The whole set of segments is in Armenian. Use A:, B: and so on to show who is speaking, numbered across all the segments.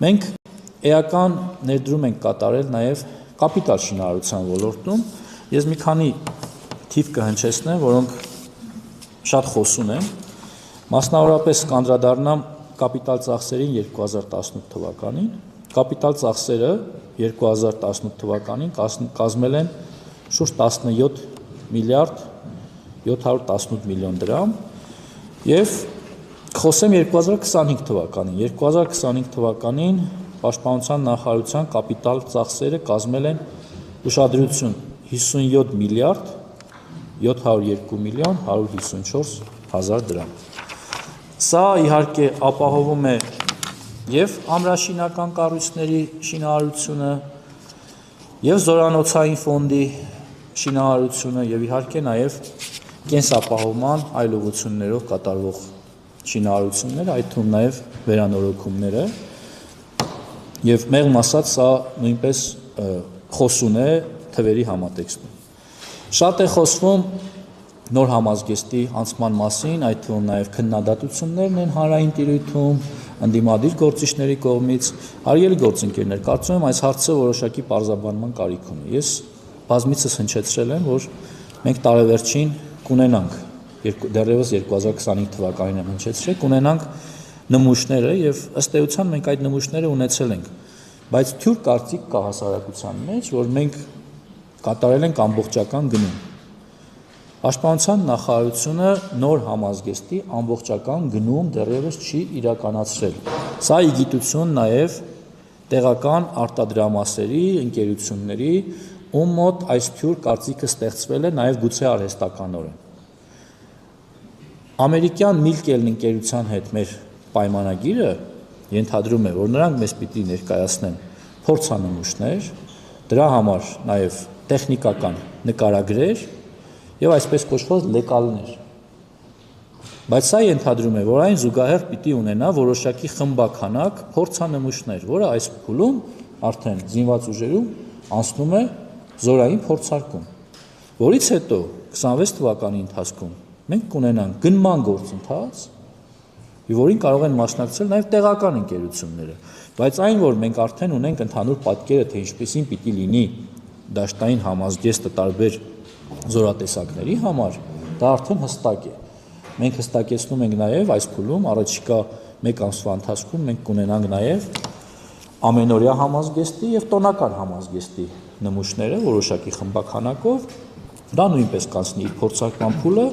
A: Մենք էական ներդրում ենք կատարել նաև կապիտալ շինարարության ոլորտում։ Ես մի քանի թիվ կհնչեցնեմ, որոնք շատ խոսուն են։ Մասնավորապես կանդրադառնամ կապիտալ ծախսերին 2018 թվականին։ Կապիտալ ծախսերը 2018 թվականին կազմել են շուրջ 17 միլիարդ 718 միլիոն դրամ եւ խոսեմ 2025 թվականին 2025 թվականին Պաշտպանության նախարարության կապիտալ ծախսերը կազմել են ուշադրություն 57 միլիարդ 702 միլիոն 154 հազար դրամ։ Սա իհարկե ապահովում է եւ ամրաշինական կառույցների շինարարությունը եւ զորանոցային ֆոնդի շինարարությունը եւ իհարկե նաեւ կենսապահովման այլ ուղղություններով կատարվող շինարարությունները, այդ թվում նաեւ վերանորոգումները եւ մեղմ ասած սա նույնպես խոսուն է թվերի համատեքստում։ Շատ է խոսվում նոր համազգեստի անցման մասին, այդ թվում նաեւ քննադատություններն են հանրային տիրույթում, ընդդիմադիր գործիչների կողմից, հարգելի գործընկերներ, կարծում եմ այս հարցը որոշակի պարզաբանման կարիք ունի։ Ես բազմիցս հնչեցրել եմ, որ մենք տարեվերջին կունենանք դեռևս 2025 թվականին եմ հնչեցրել, կունենանք նմուշները եւ ըստ էության մենք այդ նմուշները ունեցել ենք, բայց թյուր կարծիք կա հասարակության մեջ, որ մենք կատարել ենք ամբողջական գնում։ Պաշտպանության նախարարությունը նոր համազգեստի ամբողջական գնում դեռևս չի իրականացրել։ Սա ի գիտություն նաեւ տեղական արտադրամասերի, ընկերությունների, ում մոտ այս թյուր կարծիքը ստեղծվել է նաեւ գուցե արհեստականորեն։ Ամերիկյան Միլկելն ընկերության հետ մեր պայմանագիրը ենթադրում է, որ նրանք մեզ պիտի ներկայացնեն փորձանմուշներ, դրա համար նաև տեխնիկական նկարագրեր եւ այսպես կոչված լեկալներ։ Բայց սա ենթադրում է, որ այն զուգահեռ պիտի ունենա որոշակի խմբականակ փորձանմուշներ, որը այս փուլում արդեն զինված ուժերում անցնում է զորային փորձարկում, որից հետո 26 թվականի ընթացքում մենք կունենանք գնման գործընթաց, որին կարող են մասնակցել նաև տեղական ընկերությունները, բայց այն, որ մենք արդեն ունենք ընդհանուր պատկերը, թե ինչպեսին պիտի լինի դաշտային համազգեստը տարբեր զորատեսակների համար, դա արդեն հստակ է։ Մենք հստակեցնում ենք նաև այս փուլում առաջիկա 1 ամսվա ընթացքում մենք կունենանք նաև ամենօրյա համազգեստի եւ տոնական համազգեստի նմուշները որոշակի խմբականակով, դա նույնպես կանցնի իր փորձարկման փուլը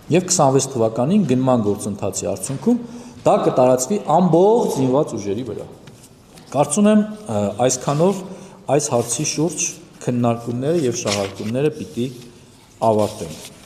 A: եւ 26 թվականին գնման գործընթացի արդյունքում դա կտարածվի ամբողջ զինված ուժերի վրա։ Կարծում եմ այսքանով այս հարցի շուրջ քննարկումները եւ շահարկումները պիտի ավարտենք։